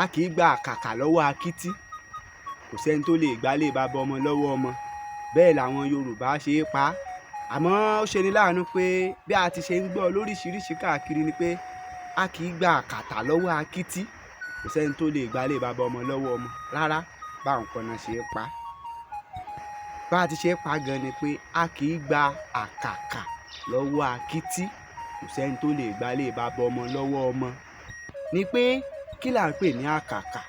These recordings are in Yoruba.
a kì í gba àkàkà lọ́wọ́ akítí, kò sẹ́ni tó lè gbálé bàbá ọmọ lọ́wọ́ ọmọ. Bẹ́ẹ̀ làwọn Yorùbá ṣe é pa á. Àmọ́ ó ṣe ni láàánú pé bí a ti ṣe ń gbọ́ lóríṣiríṣi káàkiri ni pé a kì í gba àkàtà lọ́wọ́ akítí, kò sẹ́ni tó lè gbálé bàbá ọmọ lọ́wọ́ ọmọ. Rárá, báwọn kan náà ṣe é pa á. Bá a ti ṣe é pa gan ni pé a kì í gba àkàkà lọ́wọ́ akítí, kò sẹ́ni tó lè gbálé bàbá ọmọ lọ́wọ́ ọmọ. Ni pé kí là ń pè ní àkàkà,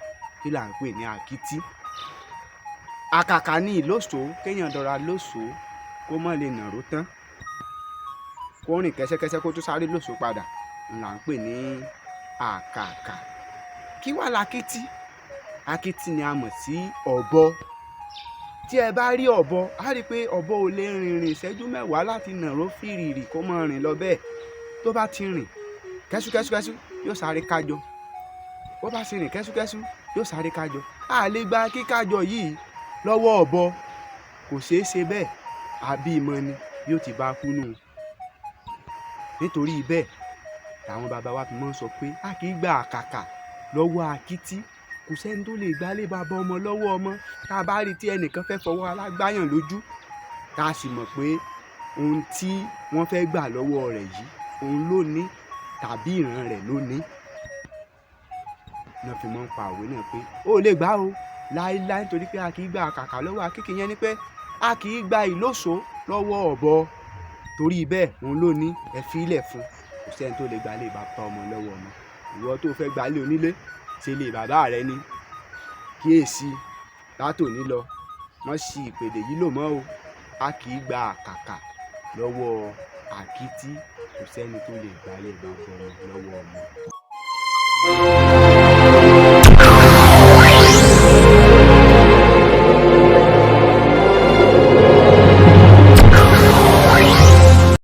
kí là ń pè ní akítí? Àkàkà ní ìlóṣòó, kéèyàn dọra lóṣòó kó má lè nàró tán, kó rìn kẹ́sẹ́kẹ́sẹ́ kó tó sáré lóṣòó padà, là ń pè ní àkàkà. Kí wá lakítí? Akítí ni a mọ̀ sí ọ̀bọ. Tí ẹ bá rí ọ̀bọ, á rí i pé ọ̀bọ ò lè rìnrìn ìṣẹ́jú mẹ́wàá láti nàró fìrìrì kó máa rìn lọ bẹ́ẹ̀. Tó bá ti rìn kẹ́súkẹ́sú yóò sáré kájọ. Bó bá sì rìn kẹ́súkẹ́sú yóò sáré kájọ. A lè gba kíkájọ yìí lọ́wọ́ ọ̀bọ, kò ṣeé ṣe bẹ́ẹ̀. Àbí ìmọ̀ ni bí ó ti bá kú nù. Nítorí bẹ́ẹ̀ làwọn bàbá wa fi máa ń sọ pé a kì í gba àkàkà lọ́wọ́ akítí, kò sẹ́ni tó lè gbálé bàbá ọmọ lọ́wọ́ ọmọ. Tá a bá rí tí ẹnìkan fẹ́ fọwọ́ alágbáyàn lójú, tá a sì mọ̀ pé ohun tí wọ́n fẹ́ gbà lọ́wọ́ rẹ̀ yìí òun ló ní tàbí ìran rẹ̀ ló ní, náà fi máa ń pa òwe náà pé ó lè gbá o láéláé, nítorí pé a kì í gba àkàkà lọ́wọ́ akíkí. Yẹn ni pé a kì í gba ìlóṣòó lọ́wọ́ ọ̀bọ, torí bẹ́ẹ̀ òun ló ní, ẹ fi ilẹ̀ fún, kò sẹ́ni tó lè gbálé bàbá ọmọ lọ́wọ́ ọmọ. Ìwọ tó fẹ́ gbálé onílé, ṣe lè bàbá rẹ ni. Kíyèsí látòní lọ, wọ́n ṣì ìpèdè yìí lò mọ́ o. A kì í gba àkàkà lọ́wọ́ akítí, kò sẹ́ni tó lè gbálé bàbá ọmọ lọ́wọ́ ọmọ.